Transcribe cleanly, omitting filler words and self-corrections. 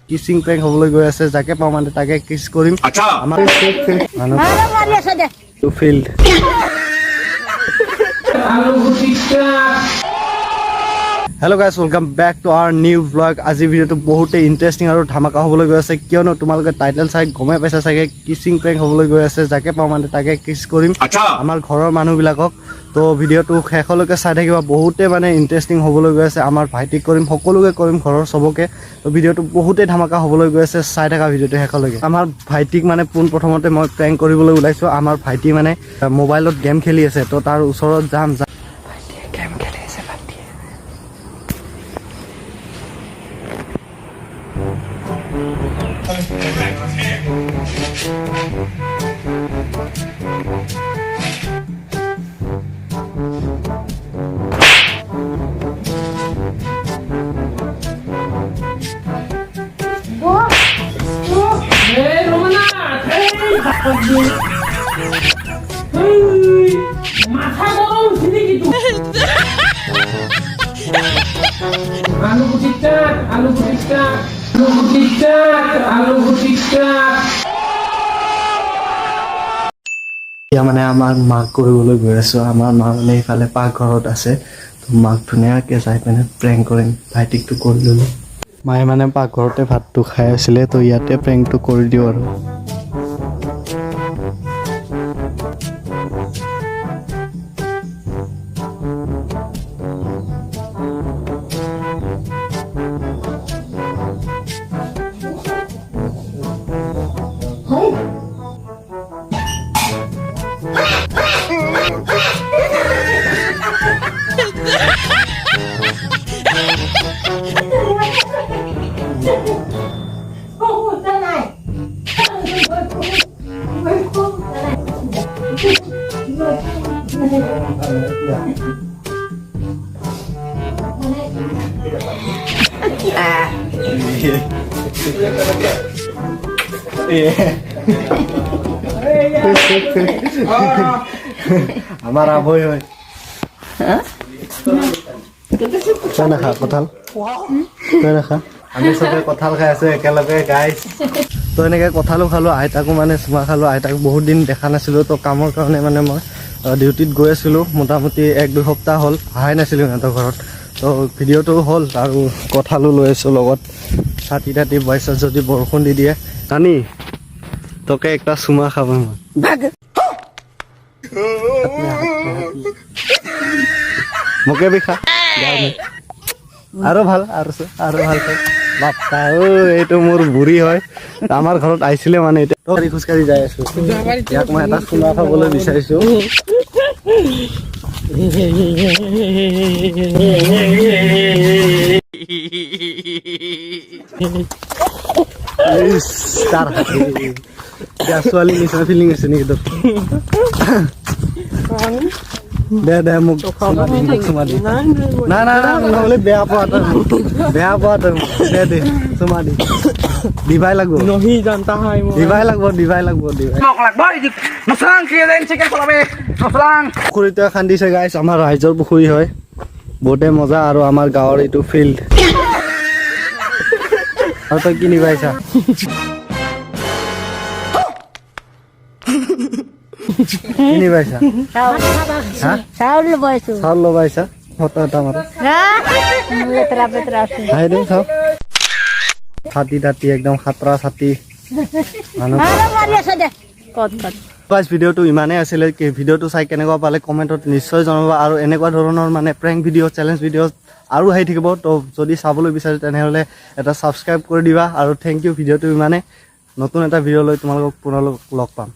কিচিং prank হ'বলৈ গৈ আছে যাকে পাওঁ মানে তাকে কিছ কৰিম আমাৰ field hello' guys welcome back to our new blog. আজি ভিডিঅ'টো বহুতেই ইণ্টাৰেষ্টিং আৰু ধামাকা হ'বলৈ গৈ আছে কিয়নো তোমালোকে টাইটেল চাই গমেই পাইছা চাগে কিচিং প্ৰেংক হ'বলৈ গৈ আছে যাকে পাওঁ মানে তাকে কিছ কৰিম আমাৰ ঘৰৰ মানুহবিলাকক। তো ভিডিঅ'টো শেষলৈকে চাই থাকিবা, বহুতেই মানে ইণ্টাৰেষ্টিং হ'বলৈ গৈ আছে। আমাৰ ভাইটিক কৰিম, সকলোকে কৰিম, ঘৰৰ চবকে। তো ভিডিঅ'টো বহুতেই ধামাকা হ'বলৈ গৈ আছে, চাই থকা ভিডিঅ'টো শেষলৈকে। আমাৰ ভাইটিক মানে পোনপ্ৰথমতে মই প্ৰেংক কৰিবলৈ ওলাইছোঁ। আমাৰ ভাইটি মানে মোবাইলত গেম খেলি আছে, তো তাৰ ওচৰত যাম। ভাইটিয়ে গেম খেলি আছে, ভাইটিয়ে মাথা গৰম ছিলি কি তুই আলু ভুজিটা মানে আমাৰ মাক কৰিবলৈ গৈ আছোঁ। আমাৰ মা মানে এইফালে পাকঘৰত আছে, তো মাক ধুনীয়াকৈ চাই পিনে প্ৰেংক কৰিম। ভাইটিকটো কৰি ল'লোঁ। মায়ে মানে পাকঘৰতে ভাতটো খাই আছিলে, তো ইয়াতে প্ৰেংকটো কৰি দিওঁ আৰু। আমাৰ আবৈ হয় তই নাখা কঁঠাল, তই নাখা। আমি চবে কঁঠাল খাই আছো একেলগে গাইজ। তো এনেকৈ কঁঠালো খালোঁ, আইতাকো মানে চুমা খালোঁ। আইতাক বহুত দিন দেখা নাছিলোঁ, তো কামৰ কাৰণে মানে মই ডিউটিত গৈ আছিলোঁ। মোটামুটি 1-2 সপ্তাহ হ'ল অহাই নাছিলোঁ সিহঁতৰ ঘৰত। তো ভিডিঅ'টো হ'ল আৰু কঁঠালো লৈ আছোঁ লগত। ছাতি তাতি বাইছত যদি বৰষুণ দি দিয়ে নানি তোকে একটা চুমা খাব মই। মোকে বিখা আৰু ভাল আৰু ভাল বাপ্পা এইটো মোৰ বুঢ়ী হয়। আমাৰ ঘৰত আহিছিলে মানে এতিয়া খোজকাঢ়ি যাই আছো। ইয়াক মই এটা চুমা খাবলৈ বিচাৰিছো। ছোৱালী নিচিনা ফিলিং আছে নেকি তোৰ? দে মোক চুমা দি। না বেয়া পোৱা তই, দে চুমা দি। দিবাই লাগব, দিবাই লাগব। পুখুৰীটোৱে খান্দিছে গাইছ, আমাৰ ৰাইজৰ পুখুৰী হয়। বহুতে মজা আৰু আমাৰ গাঁৱৰ এইটো ফিল্ড। আৰু তই কি নিবাইছা? কি পাইছা? চাউল লবাইছা? ছাতি তাতি একদম খাতৰা ছাতি। ভিডিঅ'টো ইমানেই আছিলে। ভিডিঅ'টো চাই কেনেকুৱা পালে কমেণ্টত নিশ্চয় জনাবা। আৰু এনেকুৱা ধৰণৰ মানে প্ৰেংক ভিডিঅ' চেলেঞ্জ ভিডিঅ' আৰু আহি থাকিব। তো যদি চাবলৈ বিচাৰে তেনেহ'লে এটা ছাবস্ক্ৰাইব কৰি দিবা। আৰু থেংক ইউ। ভিডিঅ'টো ইমানে, নতুন এটা ভিডিঅ' লৈ তোমালোকক পুনৰ লগ পাম।